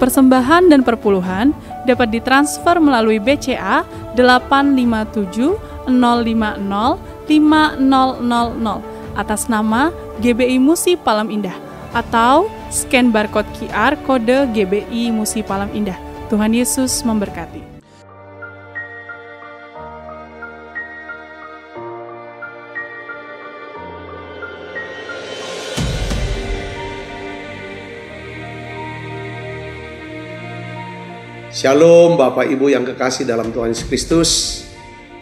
persembahan dan perpuluhan dapat ditransfer melalui BCA 857 050 5000 atas nama GBI Musi Palem Indah atau scan barcode QR kode GBI Musi Palem Indah. Tuhan Yesus memberkati. Shalom Bapak Ibu yang kekasih dalam Tuhan Yesus Kristus.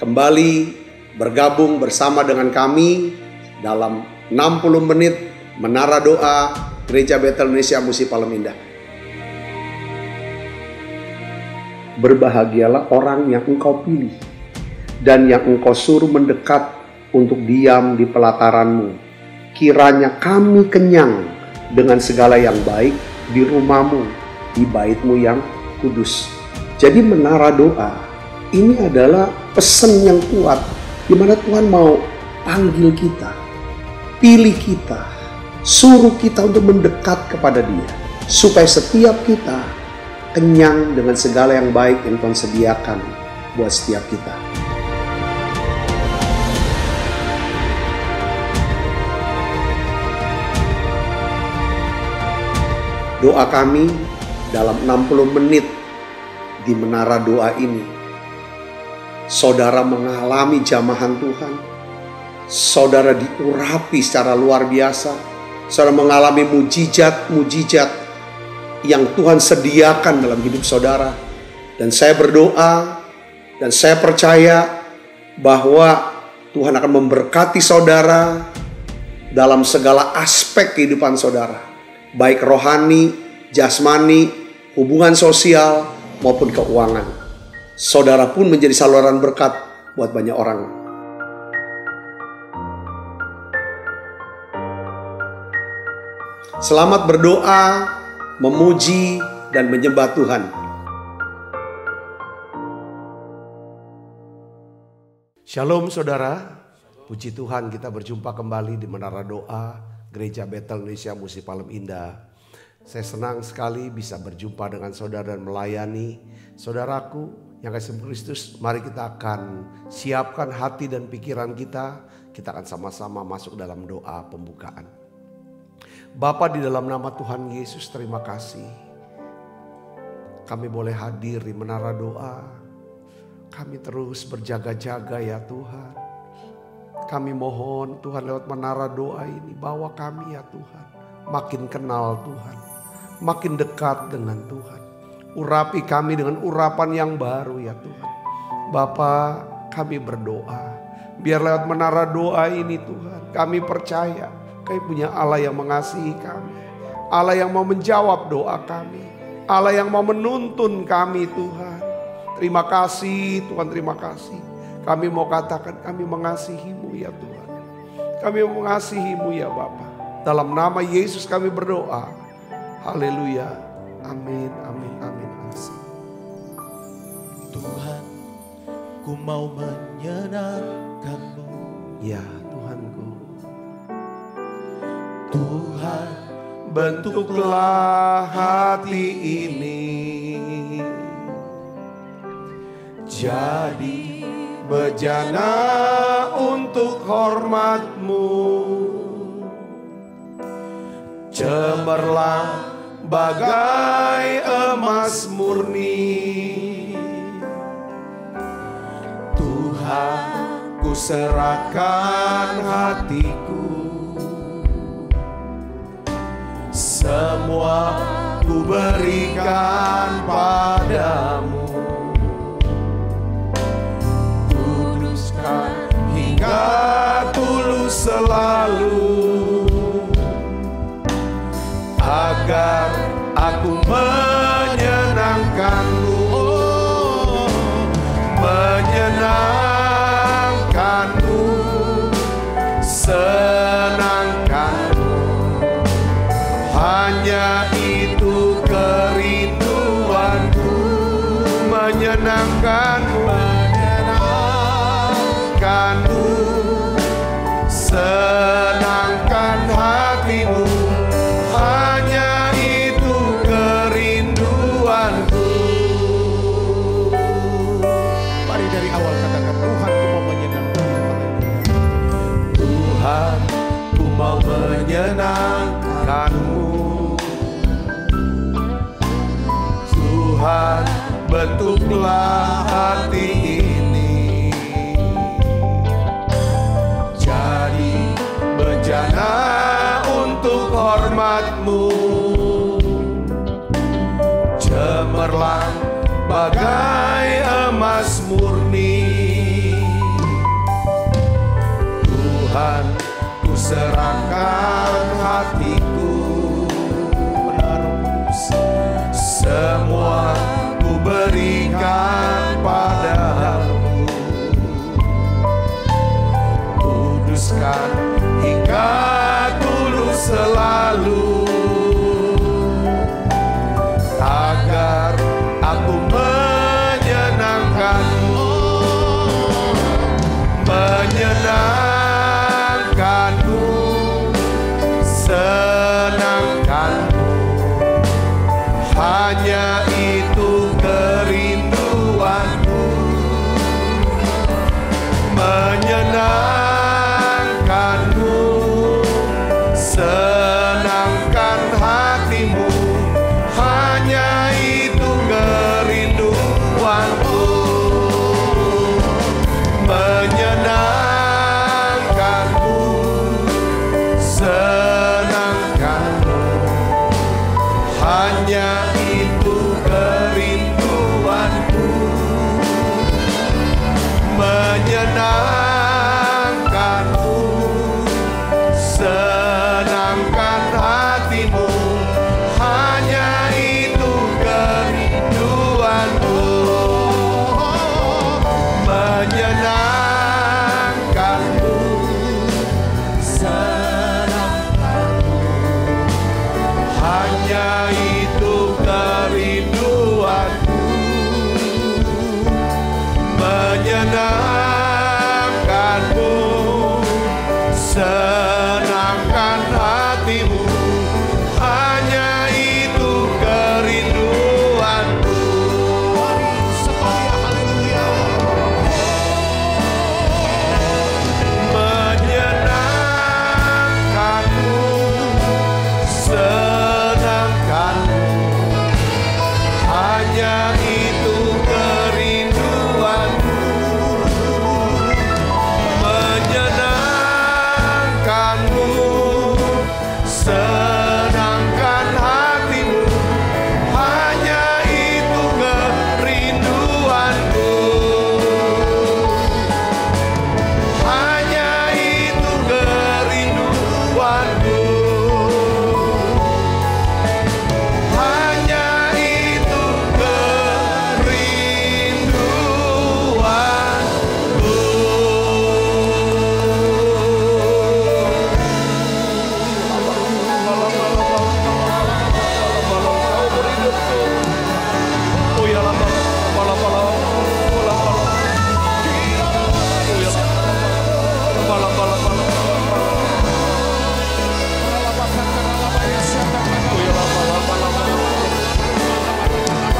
Kembali bergabung bersama dengan kami dalam 60 menit Menara Doa Gereja Betel Indonesia Musi Palem Indah. Berbahagialah orang yang engkau pilih dan yang engkau suruh mendekat untuk diam di pelataranmu. Kiranya kami kenyang dengan segala yang baik di rumahmu, di baitmu yang kudus. Jadi menara doa ini adalah pesan yang kuat di mana Tuhan mau panggil kita, pilih kita, suruh kita untuk mendekat kepada Dia supaya setiap kita kenyang dengan segala yang baik yang Tuhan sediakan buat setiap kita. Doa kami dalam 60 menit di menara doa ini, saudara mengalami jamahan Tuhan, saudara diurapi secara luar biasa, saudara mengalami mujizat-mujizat yang Tuhan sediakan dalam hidup saudara. Dan saya berdoa dan saya percaya bahwa Tuhan akan memberkati saudara dalam segala aspek kehidupan saudara, baik rohani, jasmani, hubungan sosial maupun keuangan. Saudara pun menjadi saluran berkat buat banyak orang. Selamat berdoa, memuji, dan menyembah Tuhan. Shalom saudara, puji Tuhan kita berjumpa kembali di Menara Doa Gereja Betel Indonesia Musi Palem Indah. Saya senang sekali bisa berjumpa dengan saudara dan melayani saudaraku yang kasih Kristus. Mari kita akan siapkan hati dan pikiran kita. Kita akan sama-sama masuk dalam doa pembukaan. Bapa, di dalam nama Tuhan Yesus, terima kasih. Kami boleh hadir di menara doa. Kami terus berjaga-jaga ya Tuhan. Kami mohon Tuhan lewat menara doa ini, bawa kami ya Tuhan makin kenal Tuhan, makin dekat dengan Tuhan. Urapi kami dengan urapan yang baru ya Tuhan. Bapa, kami berdoa, biar lewat menara doa ini Tuhan, kami percaya Kami punya Allah yang mengasihi kami, Allah yang mau menjawab doa kami, Allah yang mau menuntun kami Tuhan. Terima kasih Tuhan, terima kasih. Kami mau katakan kami mengasihi-Mu ya Tuhan. Kami mengasihi-Mu ya Bapa. Dalam nama Yesus kami berdoa. Haleluya. Amin, amin, amin. Tuhan, ku mau menyenangkan-Mu. Ya Tuhanku. Tuhan, bentuklah hati ini jadi bejana untuk hormat-Mu. Cemerlang bagai emas murni. Tuhan, ku serahkan hatiku, semua ku berikan padamu. Kuduskan hingga tulus selalu, agar aku menyenangkan-Mu, menyenangkan-Mu, senangkan-Mu. Hanya itu kerinduanku, menyenangkan-Mu, menyenangkan-Mu, senangkan hatimu. Hanya itu kerinduanku, bentuklah hati ini jadi bejana untuk hormat-Mu, cemerlang bagai emas murni. Tuhan, ku serahkan hatiku, semua ku berikan padamu. Kuduskan hingga tulus selalu, agar aku menyenangkan-Mu, menyenangkan-Mu, senangkan-Mu. Hanya itu kerinduanku, menyenangkan-Mu, senangkan hati-Mu. Hanya itu kerinduanku, menyenangkan-Mu, senangkan-Mu. Hanya itu kerinduanku, menyenangkan-Mu, senangkan hati-Mu. Hanya itu kerinduanku, menyenangkan-Mu, senangkan-Mu. Hanya itu kerinduanku, menyenangkan-Mu, senangkan hati-Mu. Hanya itu kerinduanku. Menyenangkan-Mu, senangkan-Mu. Hanya itu kerinduanku, menyenangkan-Mu, senangkan hati-Mu. Hanya itu kerinduanku, hanya itu kerinduanku, hanya itu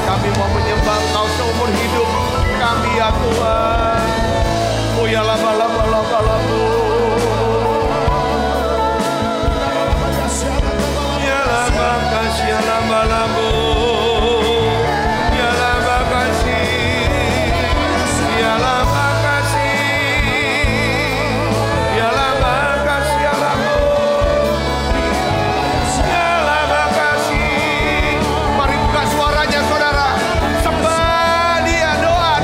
kami mau menyembah Engkau seumur hidup kami ya Tuhan. Oh ya lama. Ya lama kasih ya lama. Ya lama kasih. Ya lama kasih. Ya lama kasih ya lama. Ya lama kasih. Mari buka suaranya saudara. Sembah Dia, doa.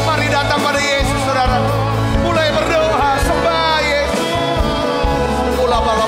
Mari datang pada Yesus saudara. Mulai berdoa, sembah Yesus. Ula bala.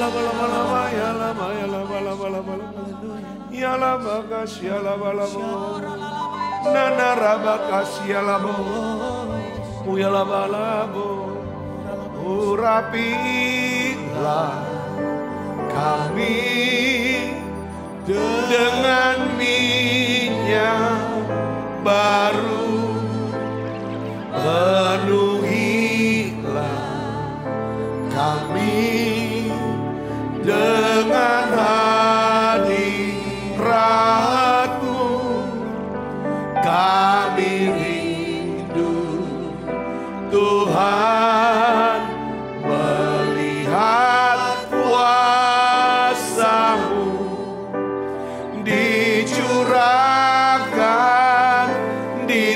lama lama lama ya lama ya lama lama lama ya lama kasih ya lama lama nana raba kasih ya lama ya lama lama urapilah kami dengan minyak baru, penuhilah kami dengan hadirat-Mu. Kami rindu Tuhan melihat kuasa-Mu dicurahkan di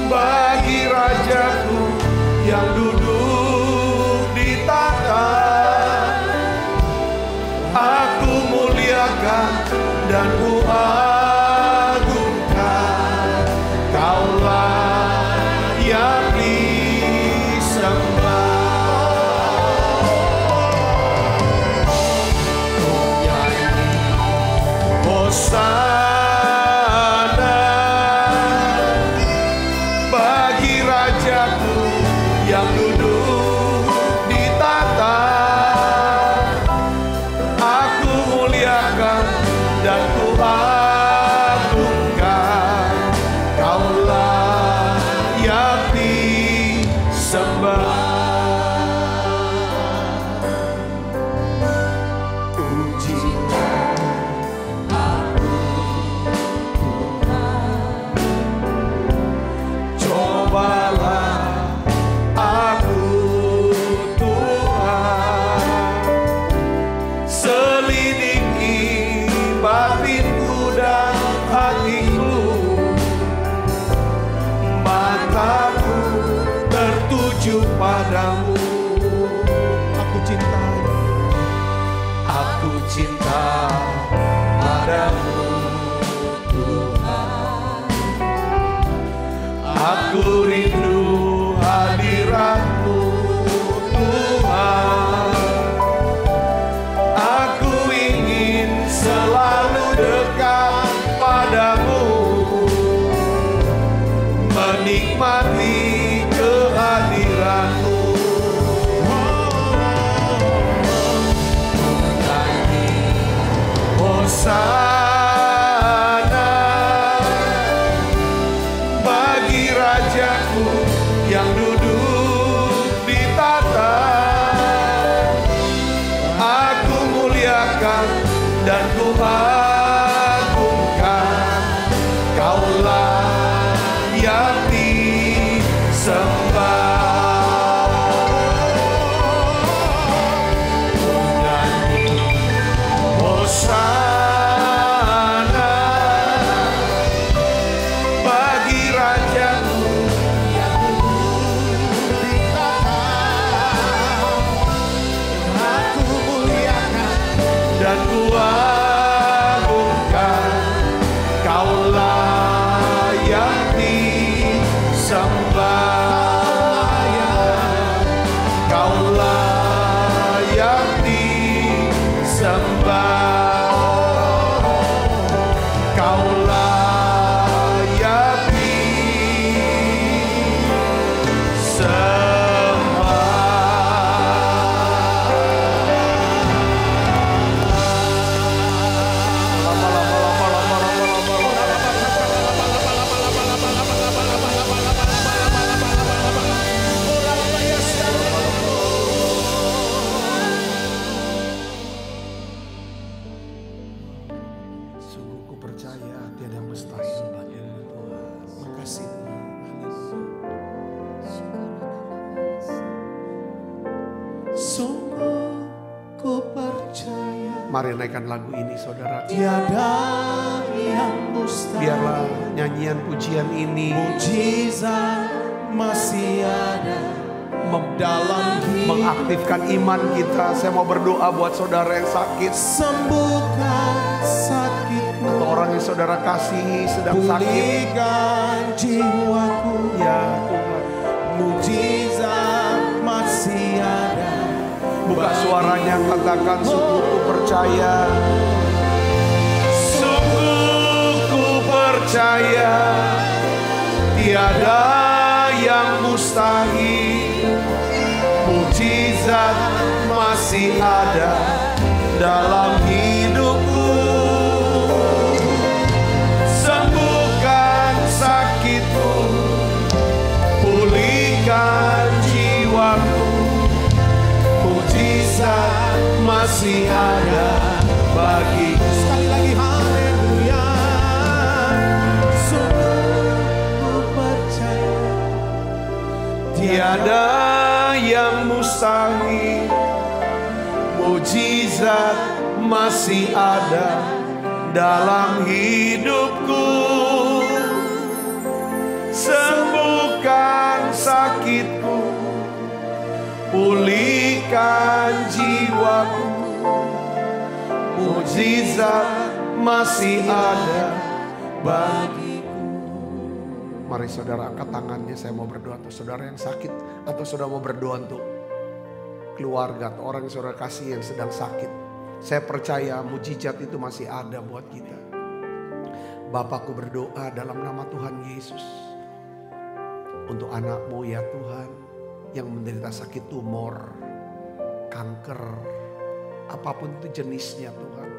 bagi Rajaku yang duduk di tahta. Aku muliakan dan ku agungkan, Kaulah yang disembah. Hosana bagi Rajaku yang duduk di tahta. Aku muliakan dan ku agungkan, Kaulah yang disembah. Padamu aku cinta padamu Tuhan. Aku rindu hadirat-Mu Tuhan. Aku ingin selalu dekat padamu, menikmati kehadiran-Mu. Hosana bagi Rajaku yang duduk di tahta. Aku muliakan dan ku agungkan, Kaulah yang disembah. Hosana bagi Rajaku yang duduk di tahta. Aku muliakan dan ku agungkan, Kaulah yang disembah. Kaulah yang disembah. Mari naikkan lagu ini saudara. Tiada yang mustahil. Biarlah nyanyian pujian ini mujizat masih ada dalam hidup. Mengaktifkan iman kita. Saya mau berdoa buat saudara yang sakit. Sembuhkan sakitku. Atau orang yang saudara kasihi sedang sakit. Pulihkan jiwaku. Ya Tuhan. Mujizat masih ada. Buka suaranya, katakan sungguh ku percaya. Sungguh ku percaya tiada yang mustahil. Mujizat masih ada dalam hidupku. Sembuhkan sakitku, pulihkan jiwaku. Mujizat masih ada bagi. Sekali lagi haleluya. Sungguh ku percaya tiada yang mustahil. Mujizat masih ada dalam hidupku. Sembuh pulihkan jiwaku. Mujizat masih ada bagiku. Mari saudara angkat tangannya, saya mau berdoa untuk saudara yang sakit. Atau saudara mau berdoa untuk keluarga atau orang yang saudara kasih yang sedang sakit. Saya percaya mujizat itu masih ada buat kita. Bapakku berdoa dalam nama Tuhan Yesus. Untuk anakmu ya Tuhan, yang menderita sakit tumor, kanker, apapun itu jenisnya Tuhan.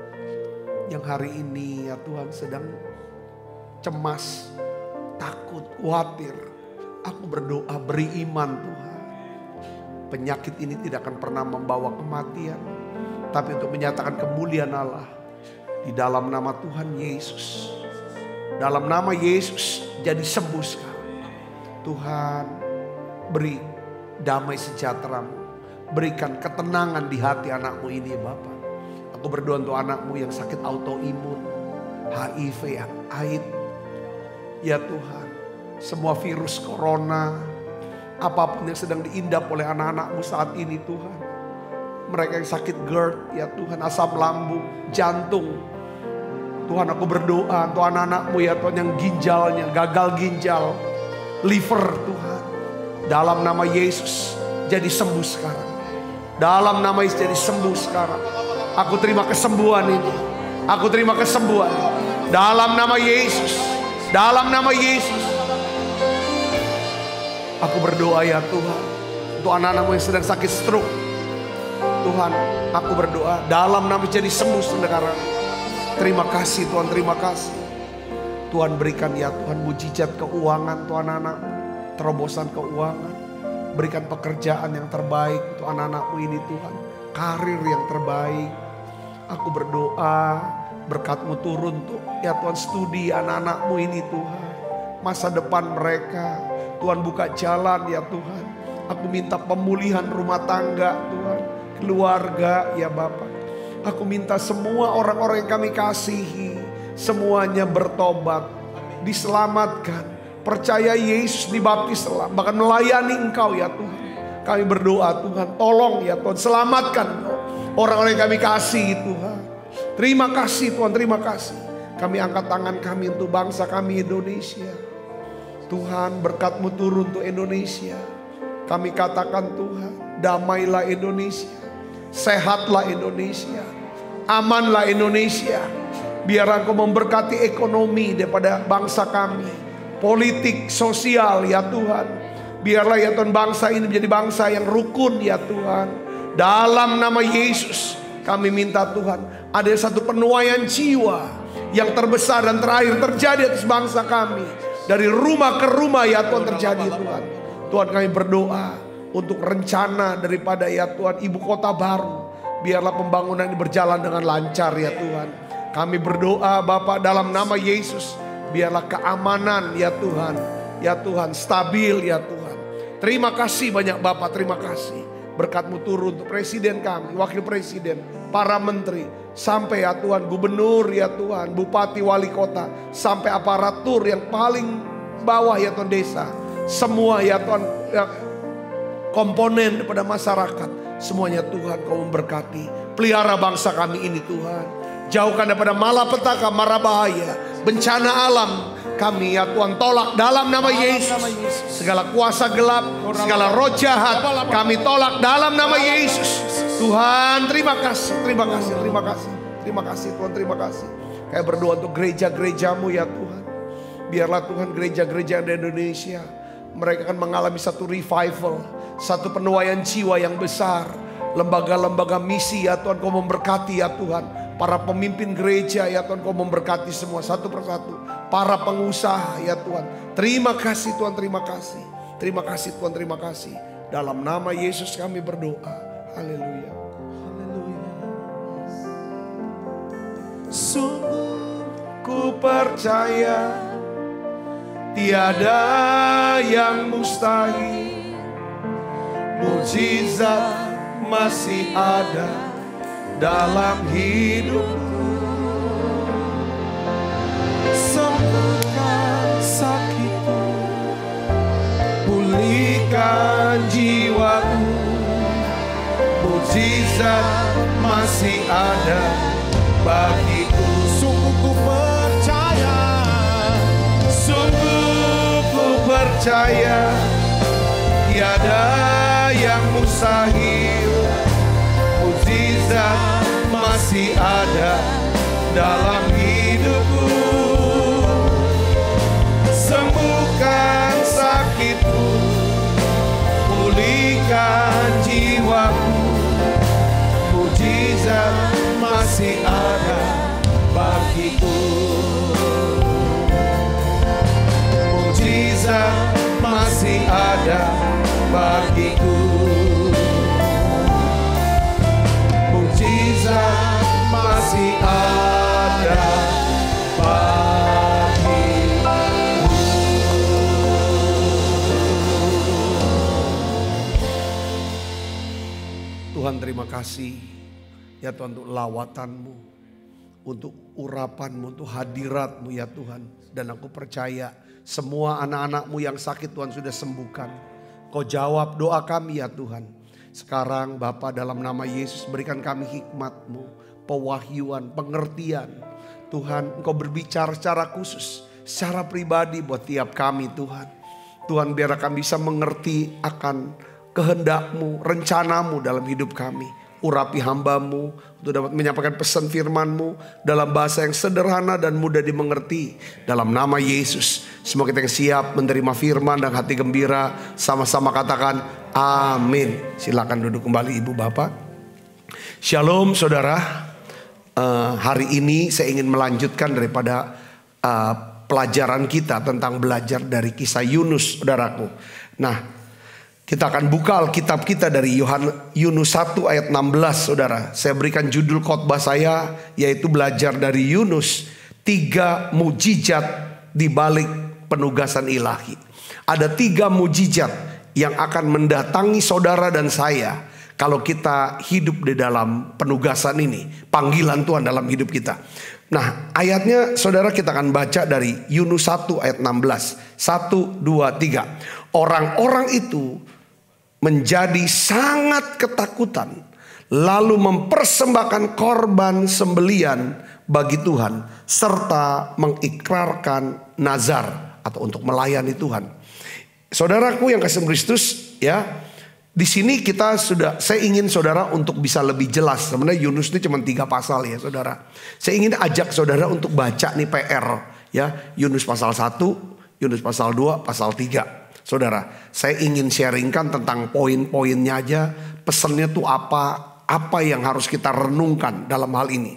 Yang hari ini ya Tuhan sedang cemas, takut, khawatir. Aku berdoa beri iman Tuhan. Penyakit ini tidak akan pernah membawa kematian, tapi untuk menyatakan kemuliaan Allah. Di dalam nama Tuhan Yesus, dalam nama Yesus jadi sembuh sekarang. Tuhan beri damai sejahtera-Mu, berikan ketenangan di hati anakmu ini ya Bapa. Aku berdoa untuk anakmu yang sakit autoimun, HIV, AIDS. Ya Tuhan, semua virus corona, apapun yang sedang diindap oleh anak-anakmu saat ini Tuhan. Mereka yang sakit GERD ya Tuhan, asam lambung, jantung. Tuhan aku berdoa untuk anak-anakmu ya Tuhan yang ginjalnya, gagal ginjal, liver Tuhan. Dalam nama Yesus jadi sembuh sekarang. Dalam nama Yesus jadi sembuh sekarang. Aku terima kesembuhan ini. Aku terima kesembuhan. Dalam nama Yesus. Dalam nama Yesus. Aku berdoa ya Tuhan, untuk anak-anakmu yang sedang sakit stroke. Tuhan, aku berdoa dalam nama jadi sembuh sekarang. Terima kasih Tuhan, terima kasih. Tuhan berikan ya Tuhan mujizat keuangan Tuhan anak-anakmu, terobosan keuangan. Berikan pekerjaan yang terbaik untuk anak-anakmu ini Tuhan. Karir yang terbaik. Aku berdoa berkat-Mu turun untuk ya Tuhan studi anak-anakmu ini Tuhan. Masa depan mereka. Tuhan buka jalan ya Tuhan. Aku minta pemulihan rumah tangga Tuhan. Keluarga ya Bapak. Aku minta semua orang-orang yang kami kasihi. Semuanya bertobat. Diselamatkan. Percaya Yesus dibaptis. Bahkan melayani Engkau ya Tuhan. Kami berdoa Tuhan. Tolong ya Tuhan. Selamatkan orang-orang yang kami kasih Tuhan. Terima kasih Tuhan. Terima kasih. Kami angkat tangan kami untuk bangsa kami Indonesia. Tuhan berkat-Mu turun untuk Indonesia. Kami katakan Tuhan, damailah Indonesia. Sehatlah Indonesia. Amanlah Indonesia. Biar Engkau memberkati ekonomi daripada bangsa kami. Politik, sosial ya Tuhan. Biarlah ya Tuhan bangsa ini menjadi bangsa yang rukun ya Tuhan. Dalam nama Yesus kami minta Tuhan. Ada satu penuaian jiwa yang terbesar dan terakhir terjadi atas bangsa kami. Dari rumah ke rumah ya Tuhan terjadi Tuhan. Tuhan kami berdoa untuk rencana daripada ya Tuhan ibu kota baru. Biarlah pembangunan ini berjalan dengan lancar ya Tuhan. Kami berdoa Bapa dalam nama Yesus. Biarlah keamanan ya Tuhan. Ya Tuhan stabil ya Tuhan. Terima kasih banyak Bapa, terima kasih. Berkat-Mu turun untuk presiden kami, wakil presiden, para menteri. Sampai ya Tuhan gubernur ya Tuhan, bupati, wali kota. Sampai aparatur yang paling bawah ya Tuhan desa. Semua ya Tuhan ya, komponen daripada masyarakat. Semuanya Tuhan Kau memberkati. Pelihara bangsa kami ini Tuhan. Jauhkan daripada malapetaka, mara bahaya, bencana alam. Kami ya Tuhan tolak dalam nama Yesus. Segala kuasa gelap, segala roh jahat kami tolak dalam nama Yesus. Tuhan terima kasih, terima kasih, terima kasih. Terima kasih Tuhan, terima kasih. Kayak berdoa untuk gereja-gereja-Mu ya Tuhan. Biarlah Tuhan gereja-gereja di Indonesia. Mereka akan mengalami satu revival. Satu penuaian jiwa yang besar. Lembaga-lembaga misi ya Tuhan Kau memberkati ya Tuhan. Para pemimpin gereja ya Tuhan Kau memberkati semua satu persatu. Para pengusaha ya Tuhan. Terima kasih Tuhan, terima kasih. Terima kasih Tuhan, terima kasih. Dalam nama Yesus kami berdoa. Haleluya. Haleluya. Sungguh ku percaya tiada yang mustahil. Mujizat masih ada dalam hidupku. Sembuhkan sakitku, pulihkan jiwaku. mujizat masih ada bagiku. Sungguh ku percaya, Sungguh ku percaya, tiada yang mustahil. Mujizat masih ada dalam hidupku. Sembuhkan sakitku, pulihkan jiwaku. Mujizat masih ada bagiku. Mujizat masih ada bagiku. Mujizat masih ada bagiku. Tuhan, terima kasih ya Tuhan untuk lawatanmu, untuk urapanmu, untuk hadiratmu ya Tuhan. Dan aku percaya semua anak-anakmu yang sakit Tuhan sudah sembuhkan. Kau jawab doa kami ya Tuhan. Sekarang Bapa, dalam nama Yesus berikan kami hikmat-Mu, pewahyuan, pengertian. Tuhan, Engkau berbicara secara khusus, secara pribadi buat tiap kami Tuhan. Tuhan, biar kami bisa mengerti akan kehendak-Mu, rencana-Mu dalam hidup kami. Urapi hamba-Mu untuk dapat menyampaikan pesan firman-Mu dalam bahasa yang sederhana dan mudah dimengerti. Dalam nama Yesus, semua kita yang siap menerima firman dan hati gembira, sama-sama katakan amin. Silakan duduk kembali Ibu Bapak. Shalom saudara. Hari ini saya ingin melanjutkan daripada pelajaran kita tentang belajar dari kisah Yunus, saudaraku. Nah, kita akan buka Alkitab kita dari Yunus 1 ayat 16, saudara. Saya berikan judul khotbah saya, yaitu belajar dari Yunus, 3 mujizat di balik penugasan ilahi. Ada 3 mujizat yang akan mendatangi saudara dan saya kalau kita hidup di dalam penugasan ini, panggilan Tuhan dalam hidup kita. Nah, ayatnya saudara kita akan baca dari Yunus 1 ayat 16. 1, 2, 3. Orang-orang itu menjadi sangat ketakutan, lalu mempersembahkan korban sembelian bagi Tuhan, serta mengikrarkan nazar atau untuk melayani Tuhan. Saudaraku yang kasih Kristus, ya, di sini saya ingin saudara untuk bisa lebih jelas. Sebenarnya Yunus ini cuma 3 pasal ya saudara. Saya ingin ajak saudara untuk baca nih PR, ya, Yunus pasal 1, Yunus pasal 2, pasal 3. Saudara, saya ingin sharingkan tentang poin-poinnya aja. Pesannya tuh apa yang harus kita renungkan dalam hal ini.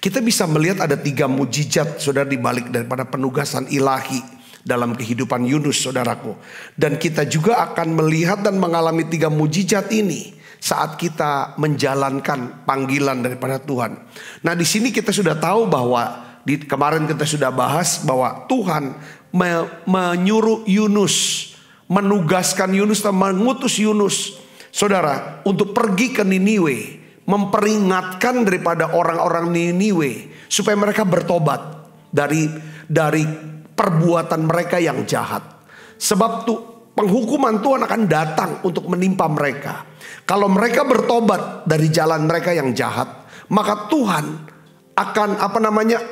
Kita bisa melihat ada 3 mujizat saudara di balik daripada penugasan ilahi dalam kehidupan Yunus, saudaraku. Dan kita juga akan melihat dan mengalami 3 mujizat ini saat kita menjalankan panggilan daripada Tuhan. Nah, di sini kita sudah tahu bahwa kemarin kita sudah bahas bahwa Tuhan menyuruh Yunus, menugaskan Yunus dan mengutus Yunus, saudara, untuk pergi ke Niniwe, memperingatkan daripada orang-orang Niniwe supaya mereka bertobat dari perbuatan mereka yang jahat. Sebab penghukuman Tuhan akan datang untuk menimpa mereka. Kalau mereka bertobat dari jalan mereka yang jahat, maka Tuhan akan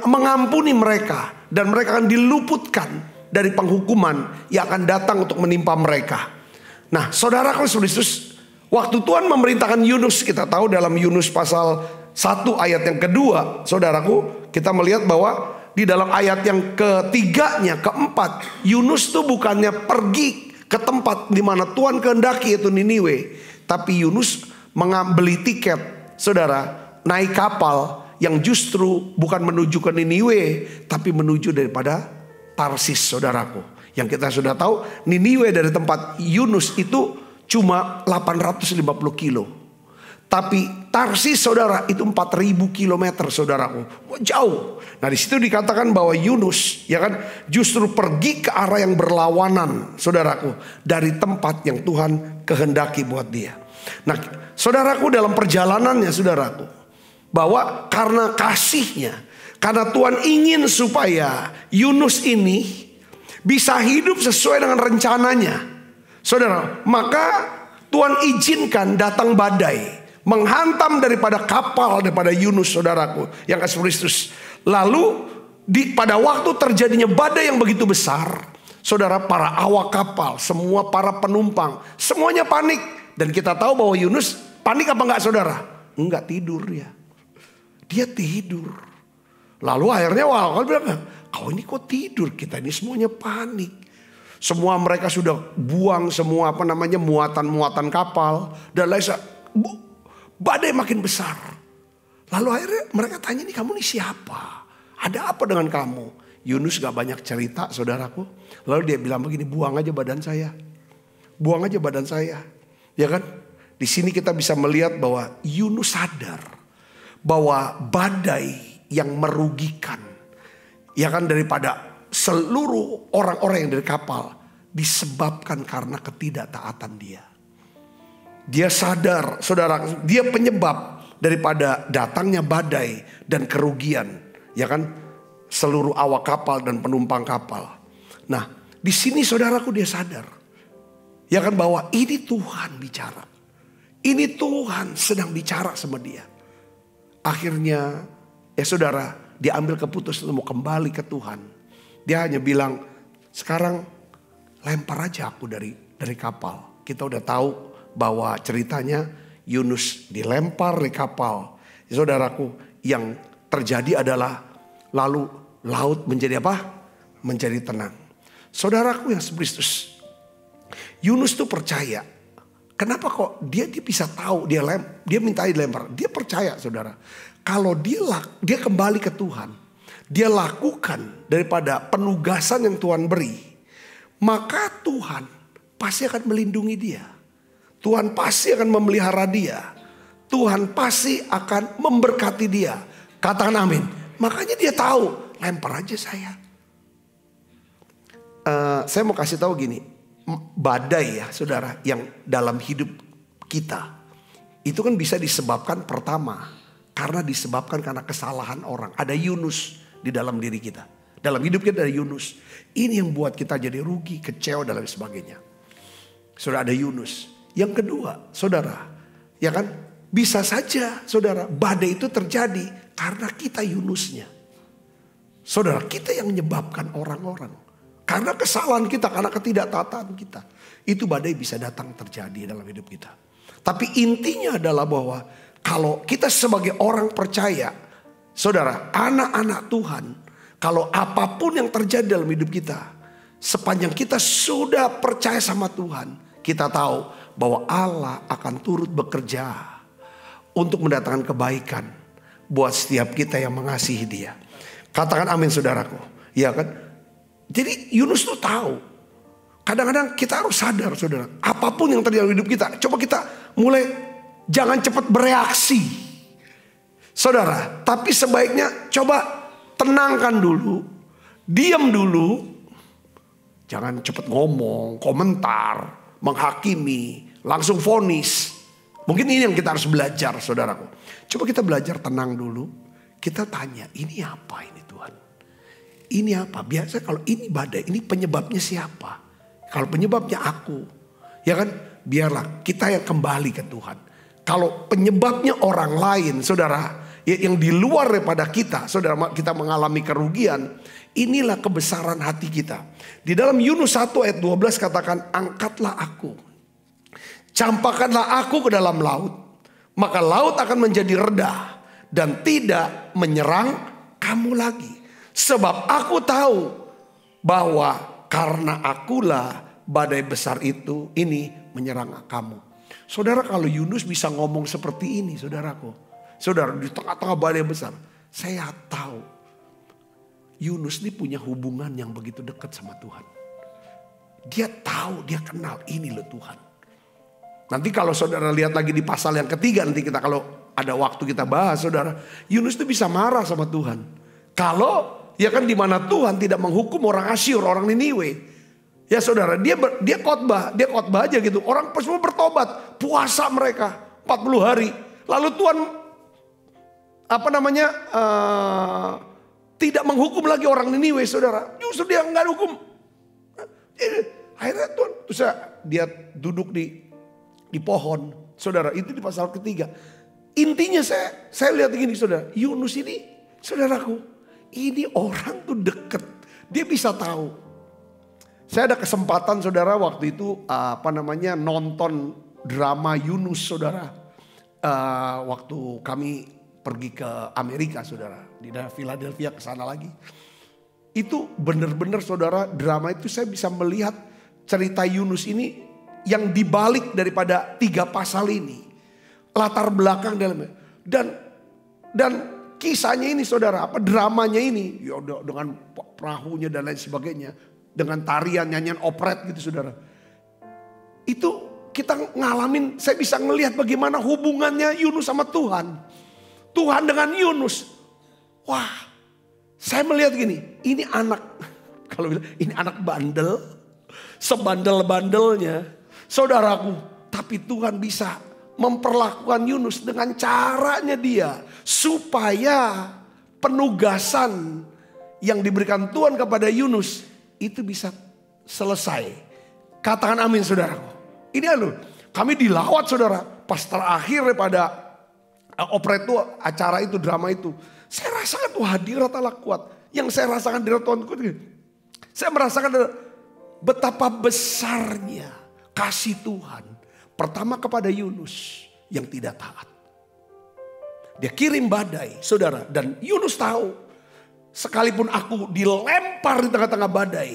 mengampuni mereka, dan mereka akan diluputkan dari penghukuman yang akan datang untuk menimpa mereka. Nah, saudaraku Kristus, waktu Tuhan memerintahkan Yunus, kita tahu dalam Yunus pasal 1 ayat yang kedua, saudaraku, kita melihat bahwa di dalam ayat yang ketiganya, keempat, Yunus tuh bukannya pergi ke tempat di mana Tuhan kehendaki, yaitu Niniwe, tapi Yunus beli tiket, saudara, naik kapal yang justru bukan menuju ke Niniwe, tapi menuju daripada Tarsis, saudaraku. Yang kita sudah tahu, Niniwe dari tempat Yunus itu cuma 850 kilo. Tapi Tarsis, saudara, itu 4000 kilometer, saudaraku. Jauh. Nah, di situ dikatakan bahwa Yunus, ya kan, justru pergi ke arah yang berlawanan, saudaraku, dari tempat yang Tuhan kehendaki buat dia. Nah, saudaraku, dalam perjalanannya, saudaraku, bahwa karena kasihnya, karena Tuhan ingin supaya Yunus ini bisa hidup sesuai dengan rencananya, saudara, maka Tuhan izinkan datang badai. menghantam daripada kapal daripada Yunus, saudaraku yang kasih Kristus. Lalu pada waktu terjadinya badai yang begitu besar, saudara, para awak kapal, semua para penumpang, semuanya panik. Dan kita tahu bahwa Yunus panik apa enggak, saudara? Enggak, tidur dia. Dia tidur. Lalu akhirnya kalau bilang, kau ini kok tidur? Kita ini semuanya panik. Semua mereka sudah buang semua muatan-muatan kapal dan lain sebagainya. Badai makin besar. Lalu akhirnya mereka tanya, nih kamu nih siapa? Ada apa dengan kamu? Yunus gak banyak cerita, saudaraku. Lalu dia bilang begini, buang aja badan saya. Buang aja badan saya. Ya kan? Di sini kita bisa melihat bahwa Yunus sadar bahwa badai yang merugikan, ya kan, daripada seluruh orang-orang yang dari kapal disebabkan karena ketidaktaatan dia. Dia sadar, saudara, dia penyebab daripada datangnya badai dan kerugian, ya kan, seluruh awak kapal dan penumpang kapal. Nah, di sini saudaraku dia sadar, ya kan, bahwa ini Tuhan bicara. Ini Tuhan sedang bicara sama dia. Akhirnya, ya saudara, dia ambil keputusan mau kembali ke Tuhan. Dia hanya bilang, sekarang lempar aja aku dari kapal. Kita udah tahu bahwa ceritanya Yunus dilempar dari kapal. Ya, saudaraku, yang terjadi adalah lalu laut menjadi apa? Menjadi tenang. Saudaraku yang Kristus, Yunus tuh percaya. Kenapa kok dia bisa tahu dia minta dilempar? Dia percaya, saudara. Kalau dia kembali ke Tuhan, dia lakukan daripada penugasan yang Tuhan beri, maka Tuhan pasti akan melindungi dia. Tuhan pasti akan memelihara dia. Tuhan pasti akan memberkati dia. Katakan amin. Makanya dia tahu, lempar aja saya. Saya mau kasih tahu gini, badai ya saudara yang dalam hidup kita itu kan bisa disebabkan pertama karena karena kesalahan orang. Ada Yunus di dalam diri kita. Dalam hidup kita ada Yunus. Ini yang buat kita jadi rugi, kecewa dan lain sebagainya. Saudara, ada Yunus. Yang kedua, saudara, ya kan, bisa saja saudara badai itu terjadi karena kita Yunusnya. Saudara, kita yang menyebabkan orang-orang. Karena kesalahan kita, karena ketidaktaatan kita. Itu badai bisa datang terjadi dalam hidup kita. Tapi intinya adalah bahwa kalau kita sebagai orang percaya, saudara, anak-anak Tuhan, kalau apapun yang terjadi dalam hidup kita, sepanjang kita sudah percaya sama Tuhan, kita tahu bahwa Allah akan turut bekerja untuk mendatangkan kebaikan buat setiap kita yang mengasihi Dia. Katakan amin, saudaraku. Ya kan? Jadi Yunus tuh tahu. Kadang-kadang kita harus sadar, saudara. Apapun yang terjadi dalam hidup kita, coba kita mulai jangan cepat bereaksi, saudara. Tapi sebaiknya coba tenangkan dulu, diam dulu. Jangan cepat ngomong, komentar, menghakimi, langsung vonis. Mungkin ini yang kita harus belajar, saudaraku. Coba kita belajar tenang dulu. Kita tanya, ini apa ini Tuhan? Ini apa? Biasa kalau ini badai, ini penyebabnya siapa? Kalau penyebabnya aku, ya kan? Biarlah kita yang kembali ke Tuhan. Kalau penyebabnya orang lain, saudara, yang di luar daripada kita, saudara, kita mengalami kerugian, inilah kebesaran hati kita. Di dalam Yunus 1 ayat 12 katakan, angkatlah aku, campakkanlah aku ke dalam laut, maka laut akan menjadi redah dan tidak menyerang kamu lagi. Sebab aku tahu bahwa karena akulah badai besar ini menyerang kamu. Saudara, kalau Yunus bisa ngomong seperti ini, saudaraku, saudara, di tengah-tengah badai besar, saya tahu Yunus ini punya hubungan yang begitu dekat sama Tuhan. Dia tahu, dia kenal, ini loh Tuhan. Nanti kalau saudara lihat lagi di pasal yang ketiga, nanti kita kalau ada waktu kita bahas, saudara, Yunus itu bisa marah sama Tuhan. Kalau ya kan, di mana Tuhan tidak menghukum orang Asyur, orang Niniwe. Ya saudara, dia khotbah aja gitu. Orang semua bertobat, puasa mereka 40 hari. Lalu Tuhan tidak menghukum lagi orang Niniwe, saudara. Justru dia nggak hukum. Akhirnya Tuhan, terus dia duduk di pohon, saudara. Itu di pasal ketiga. Intinya saya lihat gini saudara, Yunus ini saudaraku, ini orang tuh deket, dia bisa tahu. Saya ada kesempatan saudara waktu itu nonton drama Yunus saudara. Waktu kami pergi ke Amerika saudara, di daerah Philadelphia ke sana lagi. Itu benar-benar saudara, drama itu saya bisa melihat cerita Yunus ini yang dibalik daripada 3 pasal ini. Latar belakang dalamnya. Dan kisahnya ini saudara, dramanya ini ya dengan perahunya dan lain sebagainya, dengan tarian, nyanyian operet gitu saudara. Itu kita ngalamin, saya bisa ngelihat bagaimana hubungannya Yunus sama Tuhan. Tuhan dengan Yunus. Wah, saya melihat gini, ini anak, kalau bilang ini anak bandel, sebandel-bandelnya, saudaraku. Tapi Tuhan bisa memperlakukan Yunus dengan caranya dia, supaya penugasan yang diberikan Tuhan kepada Yunus itu bisa selesai. Katakan amin saudaraku. Ini loh, kami dilawat saudara, pas terakhir daripada opera itu, acara itu, drama itu. Saya rasakan tuh hadirat Allah kuat. Yang saya rasakan hadirat Tuhan kuat. Saya merasakan betapa besarnya kasih Tuhan. Pertama kepada Yunus yang tidak taat. Dia kirim badai saudara. Dan Yunus tahu, sekalipun aku dilempar di tengah-tengah badai,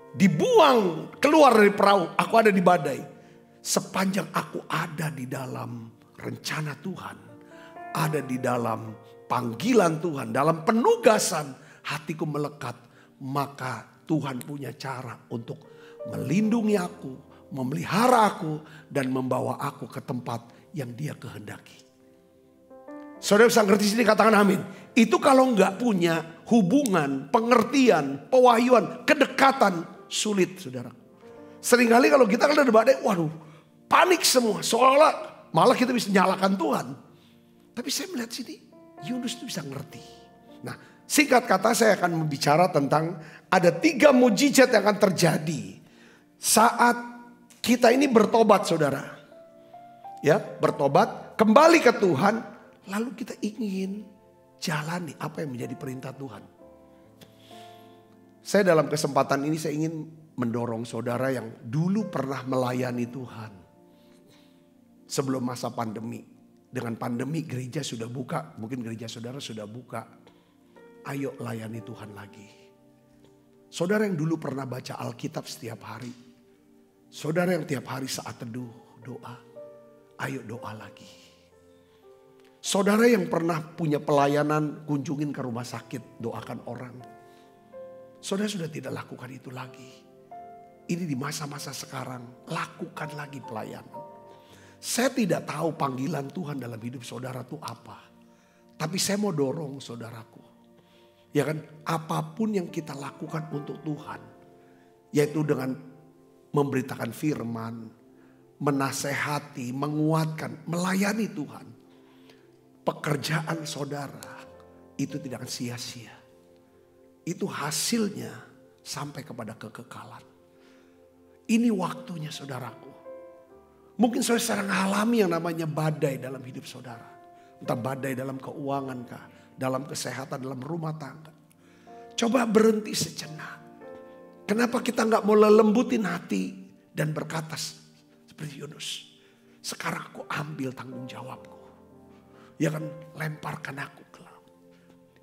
dibuang keluar dari perahu, aku ada di badai. Sepanjang aku ada di dalam rencana Tuhan, ada di dalam panggilan Tuhan, dalam penugasan, hatiku melekat. Maka Tuhan punya cara untuk melindungi aku, memelihara aku, dan membawa aku ke tempat yang dia kehendaki. Saudara bisa ngerti sini, katakan amin. Itu kalau nggak punya hubungan, pengertian, pewahyuan, kedekatan, sulit saudara. Seringkali kalau kita kan ada badai, waduh panik semua. Seolah malah kita bisa nyalakan Tuhan. Tapi saya melihat sini, Yunus itu bisa ngerti. Nah, singkat kata saya akan membicara tentang ada 3 mujizat yang akan terjadi saat kita ini bertobat saudara. Ya, bertobat, kembali ke Tuhan, lalu kita ingin jalani apa yang menjadi perintah Tuhan. Saya dalam kesempatan ini saya ingin mendorong saudara yang dulu pernah melayani Tuhan. Sebelum masa pandemi. Dengan pandemi gereja sudah buka, mungkin gereja saudara sudah buka. Ayo layani Tuhan lagi. Saudara yang dulu pernah baca Alkitab setiap hari. Saudara yang tiap hari saat teduh doa. Ayo doa lagi. Saudara yang pernah punya pelayanan kunjungin ke rumah sakit, doakan orang. Saudara sudah tidak lakukan itu lagi. Ini di masa-masa sekarang, lakukan lagi pelayanan. Saya tidak tahu panggilan Tuhan dalam hidup saudara itu apa. Tapi saya mau dorong saudaraku. Ya kan, apapun yang kita lakukan untuk Tuhan. Yaitu dengan memberitakan firman, menasehati, menguatkan, melayani Tuhan. Pekerjaan saudara itu tidak akan sia-sia. Itu hasilnya sampai kepada kekekalan. Ini waktunya saudaraku. Mungkin saudara sedang alami yang namanya badai dalam hidup saudara. Entah badai dalam keuangan kah, dalam kesehatan, dalam rumah tangga. Coba berhenti sejenak. Kenapa kita gak mau lembutin hati dan berkata seperti Yunus. Sekarang aku ambil tanggung jawabku. Ya kan, lemparkan aku ke laut.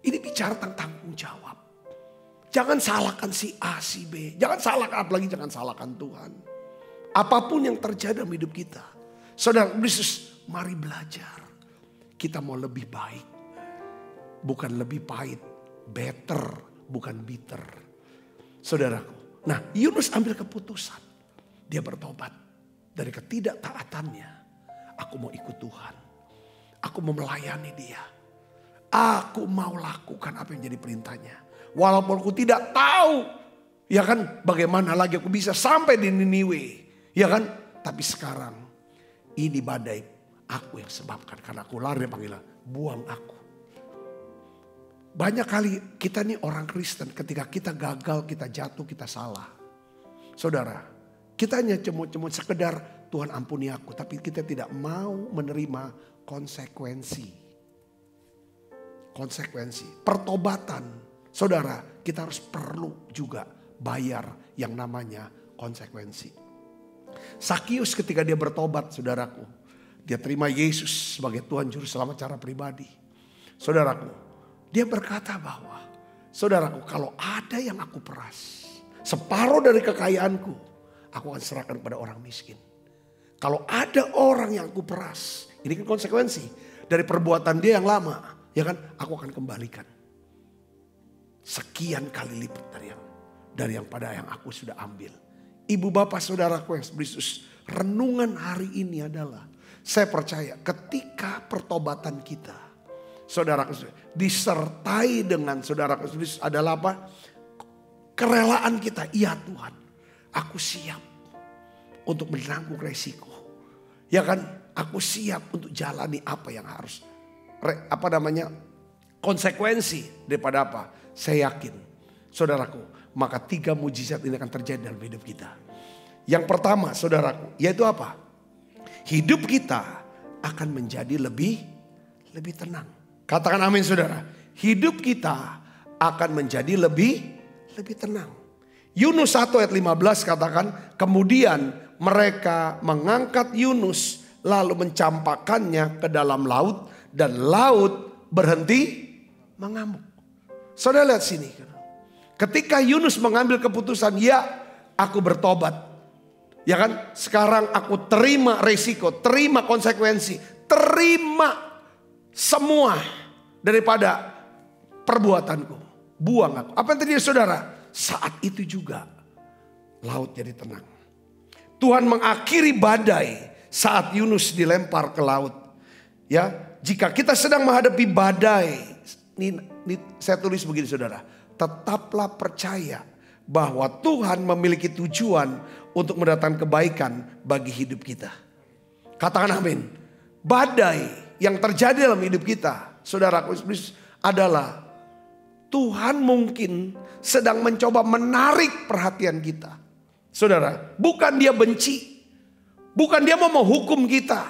Ini bicara tentang tanggung jawab. Jangan salahkan si A, si B. Jangan salahkan, apalagi jangan salahkan Tuhan. Apapun yang terjadi dalam hidup kita. Saudara Yesus, mari belajar. Kita mau lebih baik. Bukan lebih pahit. Better, bukan bitter. Saudaraku. Nah, Yunus ambil keputusan. Dia bertobat. Dari ketidaktaatannya. Aku mau ikut Tuhan. Aku mau melayani dia. Aku mau lakukan apa yang jadi perintahnya. Walaupun aku tidak tahu. Ya kan, bagaimana lagi aku bisa sampai di Niniwe. Ya kan, tapi sekarang ini badai aku yang sebabkan. Karena aku lari dari panggilan, buang aku. Banyak kali kita nih orang Kristen, ketika kita gagal, kita jatuh, kita salah. Saudara, kita hanya cemut-cemut sekedar Tuhan ampuni aku. Tapi kita tidak mau menerima konsekuensi. Konsekuensi. Pertobatan. Saudara, kita harus perlu juga bayar yang namanya konsekuensi. Sakius ketika dia bertobat, saudaraku, dia terima Yesus sebagai Tuhan Juru Selamat secara pribadi. Saudaraku, dia berkata bahwa, saudaraku, kalau ada yang aku peras, separuh dari kekayaanku, aku akan serahkan kepada orang miskin. Kalau ada orang yang aku peras, ini kan konsekuensi dari perbuatan dia yang lama, ya kan? Aku akan kembalikan sekian kali lipat dari yang pada yang aku sudah ambil. Ibu bapak saudaraku yang Kristus, renungan hari ini adalah, saya percaya ketika pertobatan kita, saudaraku disertai dengan saudaraku Kristus adalah apa? Kerelaan kita. Iya Tuhan, aku siap untuk menanggung resiko. Ya kan, aku siap untuk jalani apa yang harus konsekuensi daripada apa. Saya yakin saudaraku, maka 3 mujizat ini akan terjadi dalam hidup kita. Yang pertama saudaraku, yaitu apa? Hidup kita akan menjadi lebih tenang. Katakan amin saudara. Hidup kita akan menjadi lebih tenang. Yunus 1 ayat 15 katakan, kemudian mereka mengangkat Yunus lalu mencampakkannya ke dalam laut dan laut berhenti mengamuk. Saudara lihat sini. Ketika Yunus mengambil keputusan, ya aku bertobat. Ya kan, sekarang aku terima resiko, terima konsekuensi, terima semua daripada perbuatanku. Buang aku. Apa yang terjadi saudara? Saat itu juga laut jadi tenang. Tuhan mengakhiri badai saat Yunus dilempar ke laut. Ya, jika kita sedang menghadapi badai, ini saya tulis begini saudara. Tetaplah percaya bahwa Tuhan memiliki tujuan untuk mendatangkan kebaikan bagi hidup kita. Katakan amin. Badai yang terjadi dalam hidup kita, saudaraku, adalah Tuhan mungkin sedang mencoba menarik perhatian kita. Saudara, bukan dia benci. Bukan dia mau menghukum kita.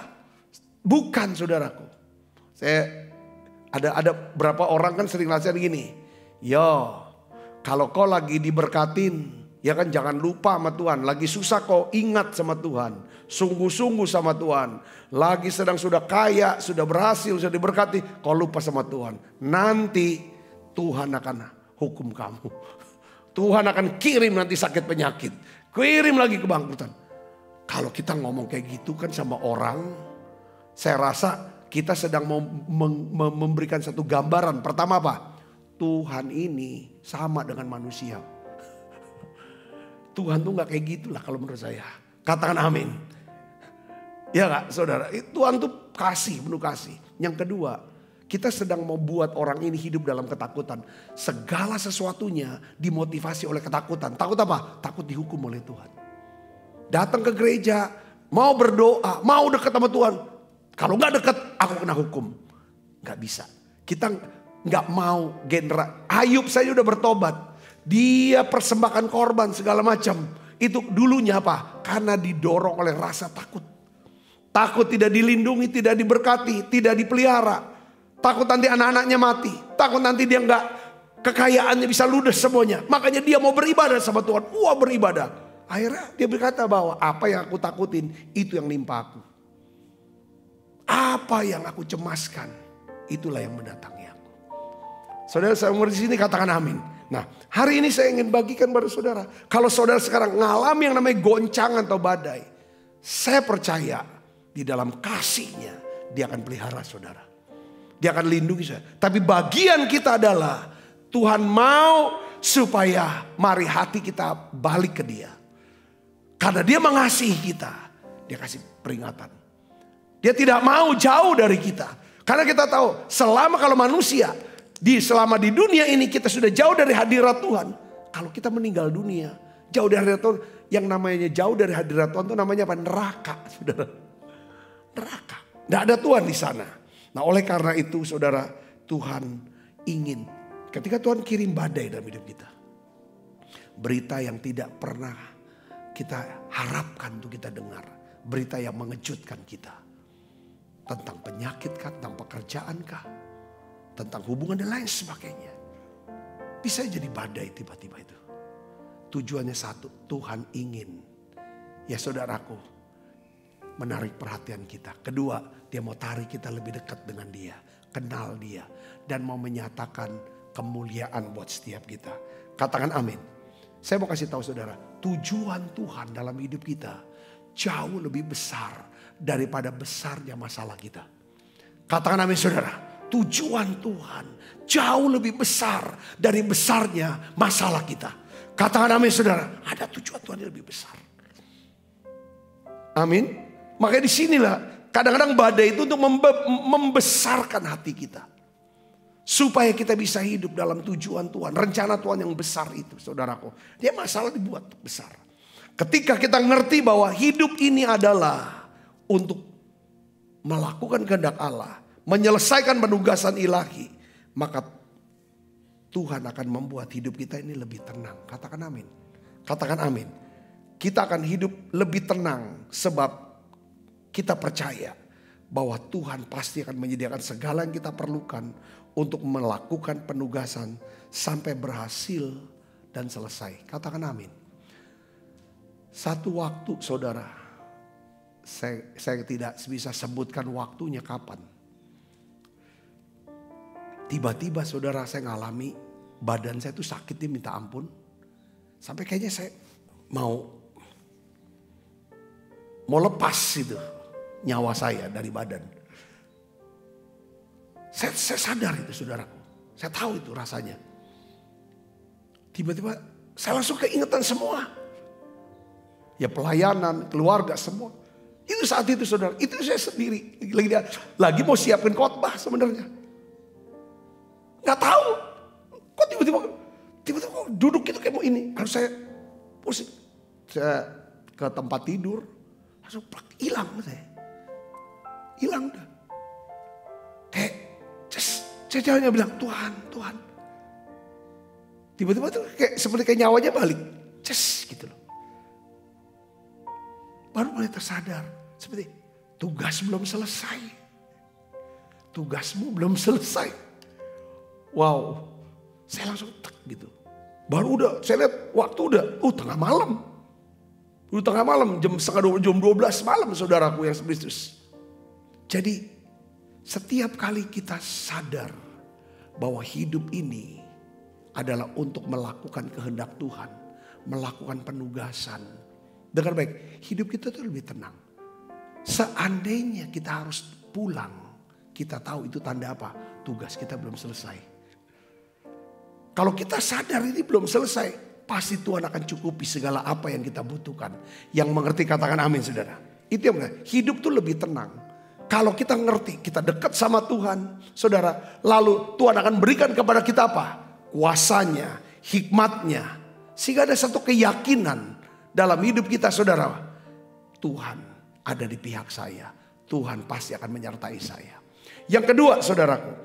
Bukan saudaraku. Ada berapa orang kan sering nasihat gini. Yo, kalau kau lagi diberkatin, ya kan jangan lupa sama Tuhan. Lagi susah kau ingat sama Tuhan. Sungguh-sungguh sama Tuhan. Lagi sudah kaya, sudah berhasil, sudah diberkati, kau lupa sama Tuhan. Nanti Tuhan akan hukum kamu. Tuhan akan kirim nanti sakit penyakit. Kirim lagi kebangkrutan. Kalau kita ngomong kayak gitu kan sama orang, saya rasa kita sedang memberikan satu gambaran. Pertama apa? Tuhan ini sama dengan manusia. Tuhan tuh gak kayak gitulah kalau menurut saya. Katakan amin. Ya gak saudara? Tuhan tuh kasih, penuh kasih. Yang kedua, kita sedang mau buat orang ini hidup dalam ketakutan. Segala sesuatunya dimotivasi oleh ketakutan. Takut apa? Takut dihukum oleh Tuhan. Datang ke gereja, mau berdoa, mau dekat sama Tuhan. Kalau gak dekat, aku kena hukum. Gak bisa. Kita gak mau Ayub saja udah bertobat. Dia persembahkan korban segala macam. Itu dulunya apa? Karena didorong oleh rasa takut. Takut tidak dilindungi, tidak diberkati, tidak dipelihara. Takut nanti anak-anaknya mati. Takut nanti dia nggak, kekayaannya bisa ludes semuanya. Makanya dia mau beribadah sama Tuhan. Wah, beribadah. Akhirnya dia berkata bahwa apa yang aku takutin itu yang nimpa aku. Apa yang aku cemaskan itulah yang mendatangi aku. Saudara, saya umur di sini katakan amin. Nah, hari ini saya ingin bagikan pada saudara. Kalau saudara sekarang ngalami yang namanya goncangan atau badai, saya percaya di dalam kasihnya dia akan pelihara saudara. Dia akan lindungi saudara. Tapi bagian kita adalah Tuhan mau supaya mari hati kita balik ke dia. Karena dia mengasihi kita, dia kasih peringatan. Dia tidak mau jauh dari kita. Karena kita tahu selama kalau manusia selama di dunia ini kita sudah jauh dari hadirat Tuhan. Kalau kita meninggal dunia, jauh dari hadirat Tuhan, yang namanya jauh dari hadirat Tuhan itu namanya apa? Neraka, saudara. Neraka. Tidak ada Tuhan di sana. Nah, oleh karena itu, saudara, Tuhan ingin ketika Tuhan kirim badai dalam hidup kita, berita yang tidak pernah kita harapkan untuk kita dengar, berita yang mengejutkan kita. Tentang penyakit kah, tentang pekerjaan kah, tentang hubungan dan lain sebagainya. Bisa jadi badai tiba-tiba itu. Tujuannya satu, Tuhan ingin, ya saudaraku, menarik perhatian kita. Kedua, dia mau tarik kita lebih dekat dengan dia, kenal dia, dan mau menyatakan kemuliaan buat setiap kita. Katakan amin. Saya mau kasih tahu saudara, tujuan Tuhan dalam hidup kita jauh lebih besar daripada besarnya masalah kita. Katakan amin saudara. Tujuan Tuhan jauh lebih besar dari besarnya masalah kita. Katakan amin saudara. Ada tujuan Tuhan yang lebih besar. Amin. Makanya disinilah kadang-kadang badai itu untuk membesarkan hati kita. Supaya kita bisa hidup dalam tujuan Tuhan. Rencana Tuhan yang besar itu saudaraku. Dia masalah dibuat besar. Ketika kita ngerti bahwa hidup ini adalah untuk melakukan kehendak Allah, menyelesaikan penugasan ilahi, maka Tuhan akan membuat hidup kita ini lebih tenang. Katakan amin. Katakan amin. Kita akan hidup lebih tenang sebab kita percaya bahwa Tuhan pasti akan menyediakan segala yang kita perlukan untuk melakukan penugasan sampai berhasil dan selesai. Katakan amin. Satu waktu saudara, saya tidak bisa sebutkan waktunya kapan. Tiba-tiba saudara saya ngalami badan saya tuh sakit, dia minta ampun. Sampai kayaknya saya mau lepas itu nyawa saya dari badan. Saya sadar itu saudaraku. Saya tahu itu rasanya. Tiba-tiba saya langsung keingetan semua. Ya pelayanan, keluarga semua. Itu saat itu saudara, itu saya sendiri. Lagi mau siapin khotbah sebenarnya. Gak tahu. Kok tiba-tiba duduk gitu kayak mau ini. Harus saya pusing. Saya ke tempat tidur. Langsung hilang saya. Hilang dah. Kayak saya hanya bilang Tuhan. Tiba-tiba tuh seperti nyawanya balik. Gitu loh. Baru mulai tersadar. Seperti tugas belum selesai. Tugasmu belum selesai. Wow. Saya langsung gitu. Baru udah saya lihat waktu udah. Tengah malam. Udah tengah malam. Jam 12 malam saudaraku yang Kristus. Jadi setiap kali kita sadar bahwa hidup ini adalah untuk melakukan kehendak Tuhan. Melakukan penugasan. Dengar baik, hidup kita tuh lebih tenang. Seandainya kita harus pulang, kita tahu itu tanda apa? Tugas kita belum selesai. Kalau kita sadar ini belum selesai, pasti Tuhan akan cukupi segala apa yang kita butuhkan. Yang mengerti katakan amin saudara. Itu yang mengerti. Hidup tuh lebih tenang. Kalau kita ngerti, kita dekat sama Tuhan, saudara. Lalu Tuhan akan berikan kepada kita apa? Kuasanya, hikmatnya. Sehingga ada satu keyakinan dalam hidup kita saudara, Tuhan ada di pihak saya. Tuhan pasti akan menyertai saya. Yang kedua saudaraku.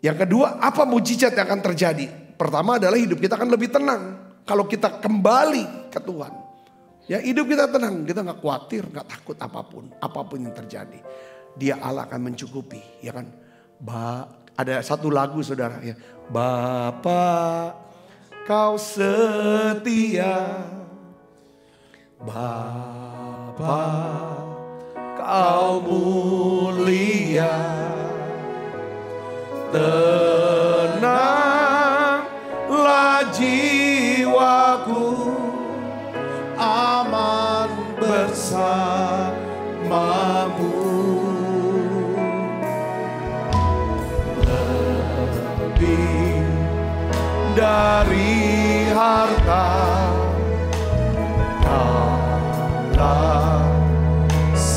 Yang kedua, apa mujizat yang akan terjadi? Pertama adalah hidup kita akan lebih tenang. Kalau kita kembali ke Tuhan. Ya hidup kita tenang. Kita gak khawatir, gak takut apapun. Apapun yang terjadi. Dia Allah akan mencukupi. Ya kan? Ada satu lagu saudara. Ya. Bapa kau setia. Bapa kau mulia, tenanglah jiwaku, aman bersamamu. Lebih dari harta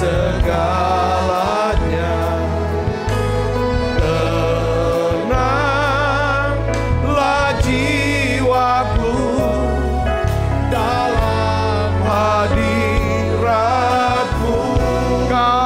segalanya, tenanglah jiwaku dalam hadiratmu. Kau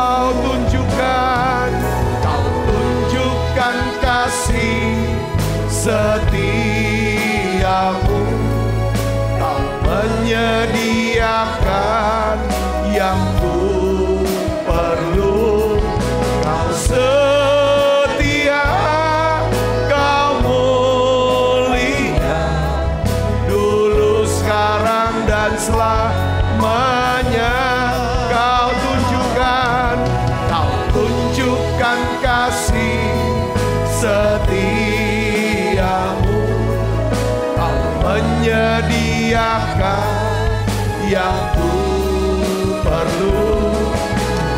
perlu.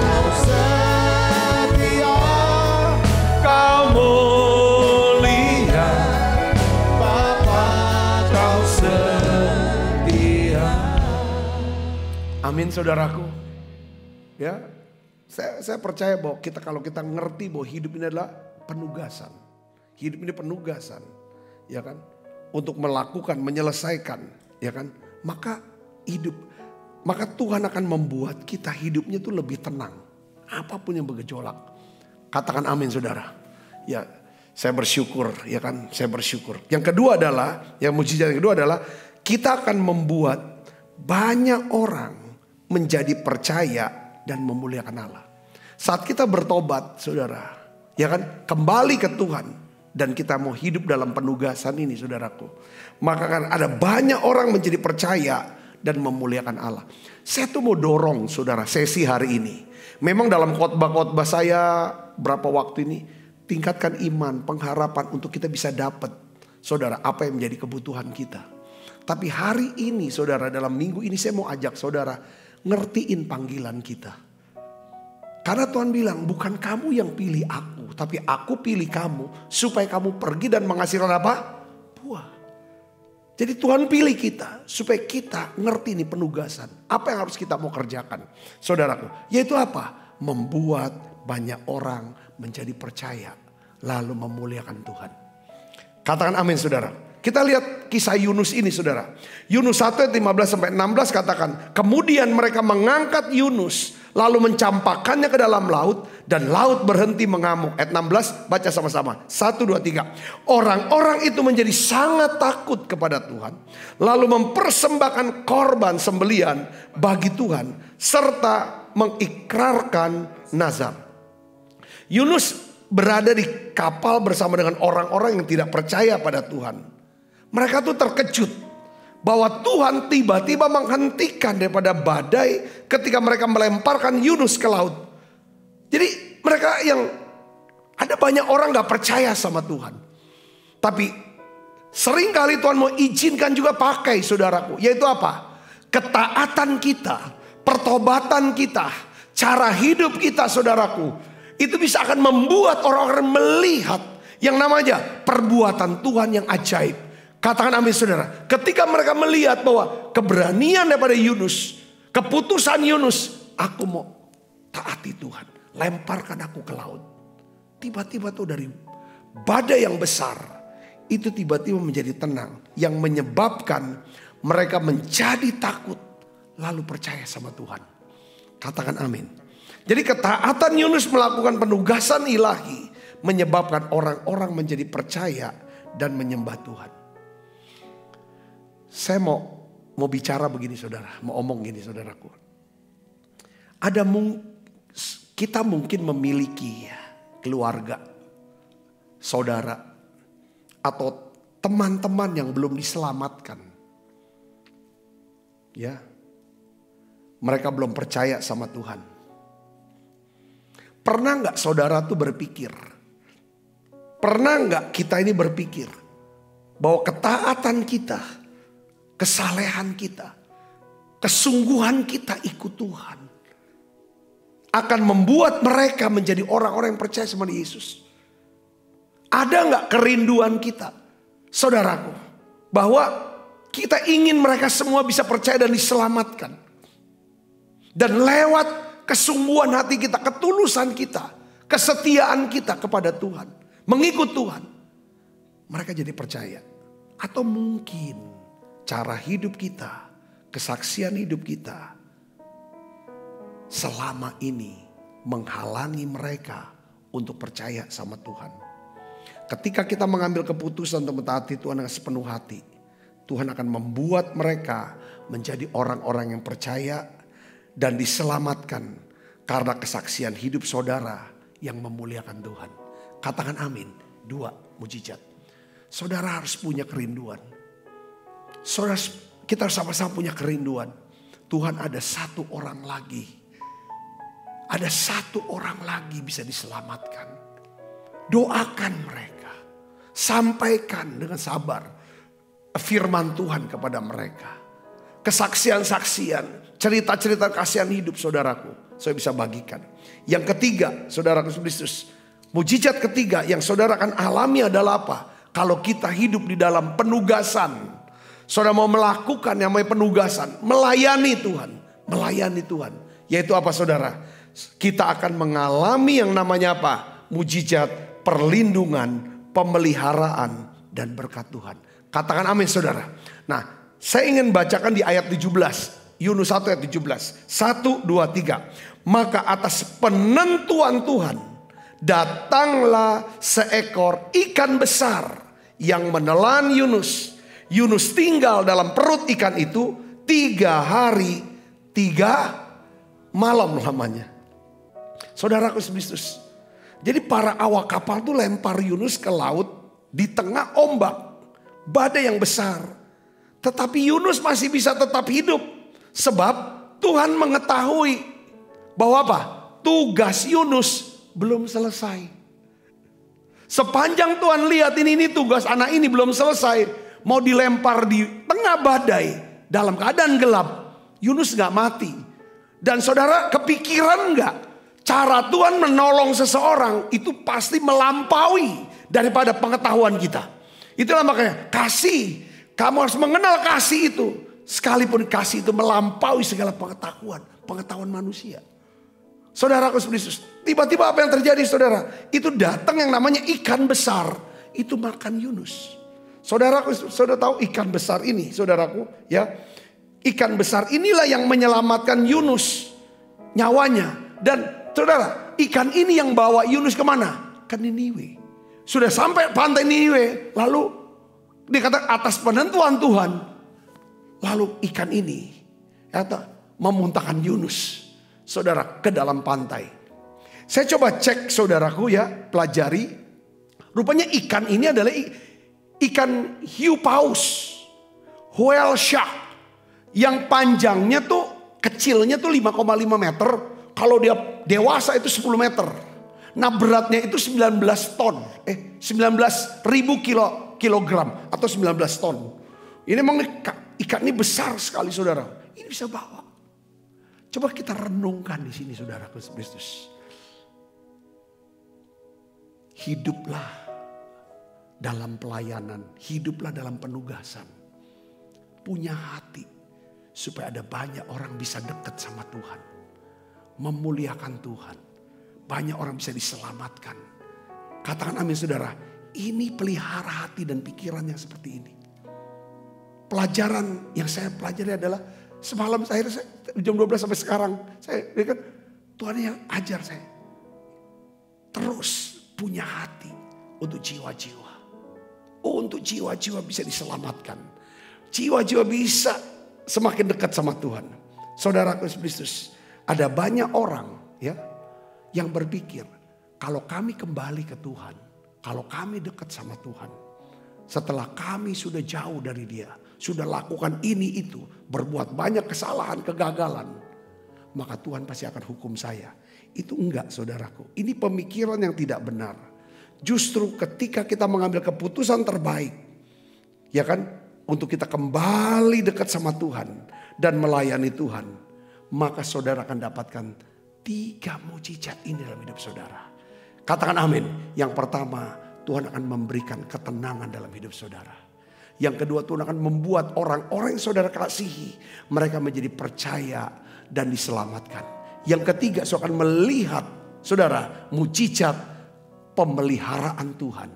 Kau setia, kau mulia, Bapa kau setia. Amin saudaraku. Ya, saya percaya bahwa kalau kita ngerti bahwa hidup ini adalah penugasan. Hidup ini penugasan, ya kan? Untuk melakukan, menyelesaikan, ya kan? Maka Tuhan akan membuat kita hidupnya itu lebih tenang. Apapun yang bergejolak. Katakan amin saudara. Ya, saya bersyukur, ya kan? Saya bersyukur. Yang kedua adalah, yang mujizat yang kedua adalah kita akan membuat banyak orang menjadi percaya dan memuliakan Allah. Saat kita bertobat, saudara, ya kan, kembali ke Tuhan dan kita mau hidup dalam penugasan ini, saudaraku, maka kan ada banyak orang menjadi percaya dan memuliakan Allah. Saya tuh mau dorong, saudara, sesi hari ini. Memang dalam khotbah-khotbah saya berapa waktu ini, tingkatkan iman, pengharapan untuk kita bisa dapat, saudara, apa yang menjadi kebutuhan kita. Tapi hari ini, saudara, dalam minggu ini saya mau ajak saudara ngertiin panggilan kita. Karena Tuhan bilang, bukan kamu yang pilih aku, tapi aku pilih kamu supaya kamu pergi dan menghasilkan apa? Buah. Jadi Tuhan pilih kita supaya kita ngerti nih penugasan. Apa yang harus kita mau kerjakan, saudaraku? Yaitu apa? Membuat banyak orang menjadi percaya lalu memuliakan Tuhan. Katakan amin, saudara. Kita lihat kisah Yunus ini, saudara. Yunus 1 ayat 15-16 katakan, kemudian mereka mengangkat Yunus lalu mencampakkannya ke dalam laut dan laut berhenti mengamuk. Ayat 16 baca sama-sama. 1, 2, 3. Orang-orang itu menjadi sangat takut kepada Tuhan, lalu mempersembahkan korban sembelian bagi Tuhan serta mengikrarkan nazar. Yunus berada di kapal bersama dengan orang-orang yang tidak percaya pada Tuhan. Mereka tuh terkejut bahwa Tuhan tiba-tiba menghentikan daripada badai ketika mereka melemparkan Yunus ke laut. Jadi mereka yang ada banyak orang gak percaya sama Tuhan. Tapi seringkali Tuhan mau izinkan juga pakai, saudaraku. Yaitu apa? Ketaatan kita, pertobatan kita, cara hidup kita, saudaraku. Itu bisa akan membuat orang-orang melihat yang namanya perbuatan Tuhan yang ajaib. Katakan amin, saudara. Ketika mereka melihat bahwa keberanian daripada Yunus, keputusan Yunus, aku mau taati Tuhan, lemparkan aku ke laut. Tiba-tiba tuh dari badai yang besar, itu tiba-tiba menjadi tenang. Yang menyebabkan mereka menjadi takut, lalu percaya sama Tuhan. Katakan amin. Jadi ketaatan Yunus melakukan penugasan ilahi, menyebabkan orang-orang menjadi percaya dan menyembah Tuhan. Saya mau bicara begini, saudara, mau omong gini, saudaraku. Kita mungkin memiliki keluarga, saudara, atau teman-teman yang belum diselamatkan. Ya, mereka belum percaya sama Tuhan. Pernah nggak saudara tuh berpikir? Pernah nggak kita ini berpikir bahwa ketaatan kita, kesalehan kita, kesungguhan kita ikut Tuhan akan membuat mereka menjadi orang-orang yang percaya sama Yesus? Ada nggak kerinduan kita, saudaraku, bahwa kita ingin mereka semua bisa percaya dan diselamatkan? Dan lewat kesungguhan hati kita, ketulusan kita, kesetiaan kita kepada Tuhan, mengikut Tuhan, mereka jadi percaya. Atau mungkin cara hidup kita, kesaksian hidup kita selama ini menghalangi mereka untuk percaya sama Tuhan. Ketika kita mengambil keputusan untuk mentaati Tuhan dengan sepenuh hati, Tuhan akan membuat mereka menjadi orang-orang yang percaya dan diselamatkan karena kesaksian hidup saudara yang memuliakan Tuhan. Katakan amin. 2, mujizat. Saudara harus punya kerinduan. Saudara, kita sama-sama punya kerinduan. Tuhan, ada satu orang lagi. Ada satu orang lagi bisa diselamatkan. Doakan mereka. Sampaikan dengan sabar firman Tuhan kepada mereka. kesaksian-saksian, cerita-cerita kasihan hidup saudaraku, saya bisa bagikan. Yang ketiga, saudaraku Kristus, mujizat ketiga yang saudara akan alami adalah apa? Kalau kita hidup di dalam penugasan, saudara mau melakukan yang namanya penugasan, melayani Tuhan, melayani Tuhan. Yaitu apa saudara? Kita akan mengalami yang namanya apa? Mujizat, perlindungan, pemeliharaan, dan berkat Tuhan. Katakan amin saudara. Nah, saya ingin bacakan di ayat 17. Yunus 1 ayat 17. 1, 2, 3. Maka atas penentuan Tuhan datanglah seekor ikan besar yang menelan Yunus. Yunus tinggal dalam perut ikan itu 3 hari 3 malam lamanya. Saudaraku Kristus. Jadi para awak kapal tuh lempar Yunus ke laut di tengah ombak, badai yang besar. Tetapi Yunus masih bisa tetap hidup. Sebab Tuhan mengetahui bahwa apa? Tugas Yunus belum selesai. Sepanjang Tuhan lihat ini tugas anak ini belum selesai. Mau dilempar di tengah badai dalam keadaan gelap. Yunus gak mati. Dan saudara kepikiran gak? Cara Tuhan menolong seseorang itu pasti melampaui daripada pengetahuan kita. Itulah makanya kasih. Kamu harus mengenal kasih itu. Sekalipun kasih itu melampaui segala pengetahuan manusia. Saudaraku Kristus, tiba-tiba apa yang terjadi saudara? Itu datang yang namanya ikan besar. Itu makan Yunus. Saudaraku, saudara tahu ikan besar ini saudaraku ya. Ikan besar inilah yang menyelamatkan Yunus nyawanya. Dan saudara, ikan ini yang bawa Yunus kemana? Ke Niniwe. Sudah sampai pantai Niniwe. Lalu dikatakan atas penentuan Tuhan. Lalu ikan ini memuntahkan Yunus. Saudara ke dalam pantai. Saya coba cek saudaraku ya. Pelajari. Rupanya ikan ini adalah ikan hiu paus. Whale shark. Yang panjangnya tuh kecilnya tuh 5,5 meter. Kalau dia dewasa itu 10 meter. Nah beratnya itu 19 ton. 19.000 kilogram atau 19 ton. Ini memang ikan ini besar sekali saudara. Ini bisa bawa. Coba kita renungkan di sini saudara Kristus. Hiduplah dalam pelayanan. Hiduplah dalam penugasan. Punya hati. Supaya ada banyak orang bisa dekat sama Tuhan. Memuliakan Tuhan. Banyak orang bisa diselamatkan. Katakan amin saudara. Ini pelihara hati dan pikiran yang seperti ini. Pelajaran yang saya pelajari adalah semalam saya jam 12 sampai sekarang. Saya kan Tuhan yang ajar saya. Terus punya hati untuk jiwa-jiwa. Untuk jiwa-jiwa bisa diselamatkan. Jiwa-jiwa bisa semakin dekat sama Tuhan. Saudara Kristus, ada banyak orang ya yang berpikir kalau kami kembali ke Tuhan, kalau kami dekat sama Tuhan, setelah kami sudah jauh dari Dia, sudah lakukan ini itu, berbuat banyak kesalahan, kegagalan, maka Tuhan pasti akan hukum saya. Itu enggak saudaraku. Ini pemikiran yang tidak benar. Justru ketika kita mengambil keputusan terbaik, ya kan, untuk kita kembali dekat sama Tuhan dan melayani Tuhan, maka saudara akan dapatkan 3 mujizat ini dalam hidup saudara. Katakan amin. Yang pertama, Tuhan akan memberikan ketenangan dalam hidup saudara. Yang kedua, Tuhan akan membuat orang-orang yang saudara kasihi, mereka menjadi percaya dan diselamatkan. Yang ketiga, saudara akan melihat saudara mujizat pemeliharaan Tuhan.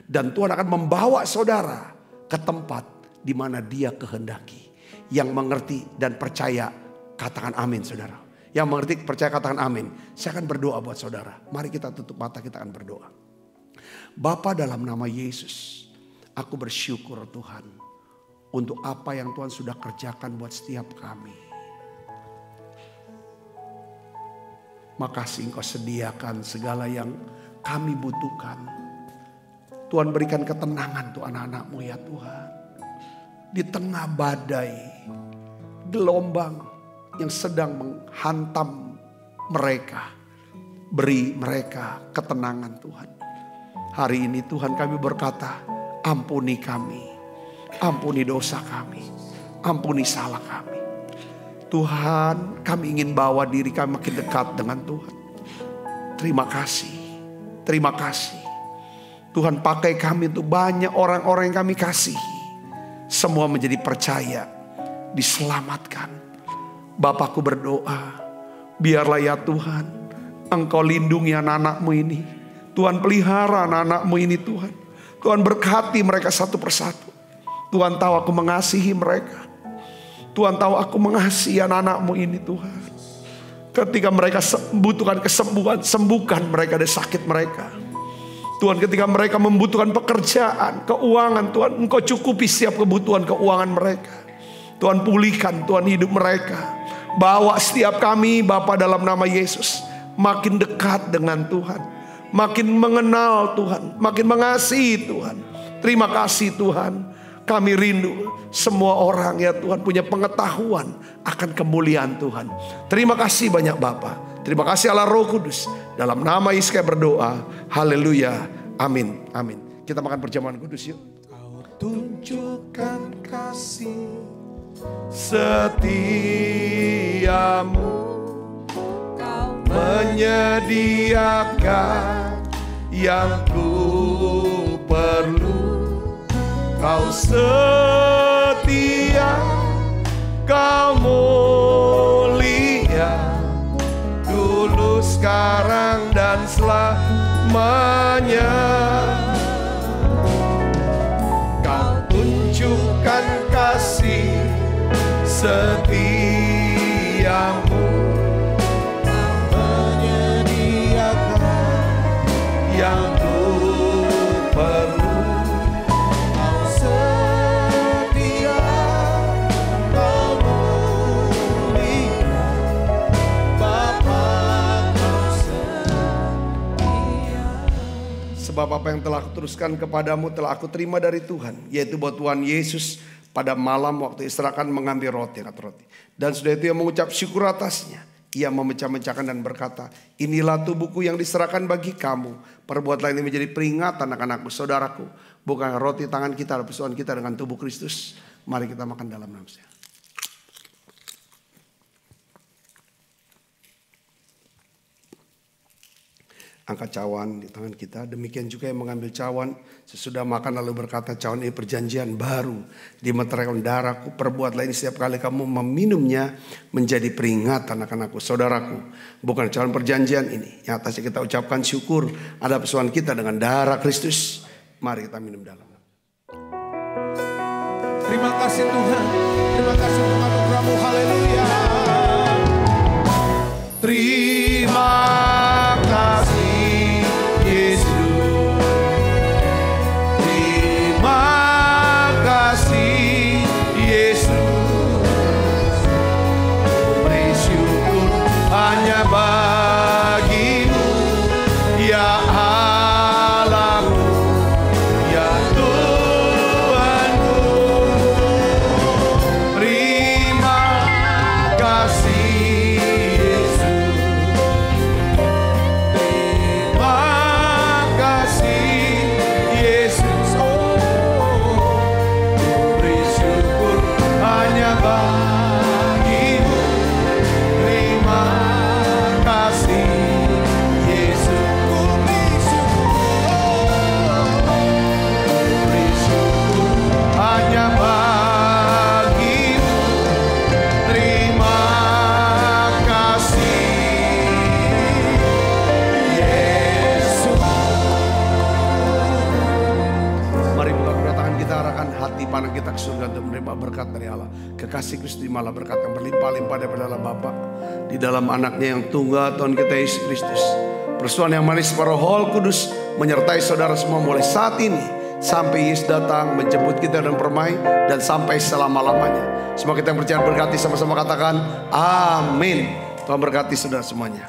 Dan Tuhan akan membawa saudara ke tempat di mana Dia kehendaki. Yang mengerti dan percaya, katakan amin saudara. Yang mengerti percaya katakan amin. Saya akan berdoa buat saudara. Mari kita tutup mata, kita akan berdoa. Bapa, dalam nama Yesus, aku bersyukur Tuhan untuk apa yang Tuhan sudah kerjakan buat setiap kami. Makasih Engkau sediakan segala yang kami butuhkan. Tuhan berikan ketenangan untuk anak-anak-Mu ya Tuhan. Di tengah badai, gelombang yang sedang menghantam mereka. Beri mereka ketenangan Tuhan. Hari ini Tuhan kami berkata, ampuni kami. Ampuni dosa kami. ampuni salah kami. Tuhan, kami ingin bawa diri kami makin dekat dengan Tuhan. Terima kasih. Terima kasih. Tuhan, pakai kami untuk banyak orang-orang yang kami kasihi. Semua menjadi percaya, diselamatkan. Bapakku berdoa, biarlah ya Tuhan, Engkau lindungi anak-anak-Mu ini. Tuhan, pelihara anak-anak-Mu ini Tuhan. Tuhan, berkati mereka satu persatu. Tuhan tahu aku mengasihi mereka. Tuhan tahu aku mengasihi anak-anak-Mu ini Tuhan. Ketika mereka membutuhkan kesembuhan, sembuhkan mereka dari sakit mereka. Tuhan, ketika mereka membutuhkan pekerjaan, keuangan, Tuhan, Engkau cukupi setiap kebutuhan keuangan mereka. Tuhan, pulihkan Tuhan hidup mereka. Bawa setiap kami Bapa dalam nama Yesus makin dekat dengan Tuhan, makin mengenal Tuhan, makin mengasihi Tuhan. Terima kasih Tuhan. Kami rindu semua orang ya Tuhan punya pengetahuan akan kemuliaan Tuhan. Terima kasih banyak Bapa. Terima kasih Allah Roh Kudus. Dalam nama Yesus kami berdoa. Haleluya. Amin. Amin. Kita makan perjamuan kudus yuk. Kau tunjukkan kasih Setiamu, Kau menyediakan yang ku perlu. Kau setia, Kau mulia, dulu, sekarang, dan selamanya. Kau tunjukkan kasih setiamu, menyediakan yang ku perlu. Kau setia, Kau mulia, Bapa Kau setia. Sebab apa yang telah aku teruskan kepadamu telah aku terima dari Tuhan, yaitu bahwa Tuhan Yesus pada malam waktu istirahat mengambil roti, dan sudah itu ia mengucap syukur atasnya. Ia memecah-mecahkan dan berkata, inilah tubuhku yang diserahkan bagi kamu. Perbuatlah ini menjadi peringatan anak-anakku, saudaraku. Bukan roti tangan kita, persoalan kita dengan tubuh Kristus. Mari kita makan dalam nama-Nya. Angkat cawan di tangan kita. Demikian juga yang mengambil cawan sesudah makan lalu berkata, cawan ini perjanjian baru di meterai darahku. Perbuatlah ini setiap kali kamu meminumnya menjadi peringatan anak-anakku, saudaraku. Bukan cawan perjanjian ini yang atasnya kita ucapkan syukur ada persoalan kita dengan darah Kristus. Mari kita minum dalam. Terima kasih Tuhan. Terima kasih untuk anugerah-Mu. Haleluya. Terima kasih Yesus. Terima kasih Yesus. Beri syukur hanya bagi-Mu ya Allahku, ya Tuhanku. Terima kasih Yesus. Terima kasih Yesus. Oh, beri syukur hanya bagi-Mu. Terima kasih Yesus. Beri syukur hanya bagi-Mu. Terima kasih Yesus. Mari buka kedua tangan kita, arahkan hati pandang kita ke surga untuk menerima berkat dari Allah. Kekasih Kristus malah berkat yang berlimpah-limpah daripada Allah Bapa, di dalam anaknya yang tunggal Tuhan kita Yesus Kristus. Persoalan yang manis para Roh Kudus menyertai saudara semua mulai saat ini sampai Yesus datang menjemput kita dan permai dan sampai selama-lamanya. Semua kita yang percaya berkati sama-sama katakan amin. Tuhan berkati saudara semuanya.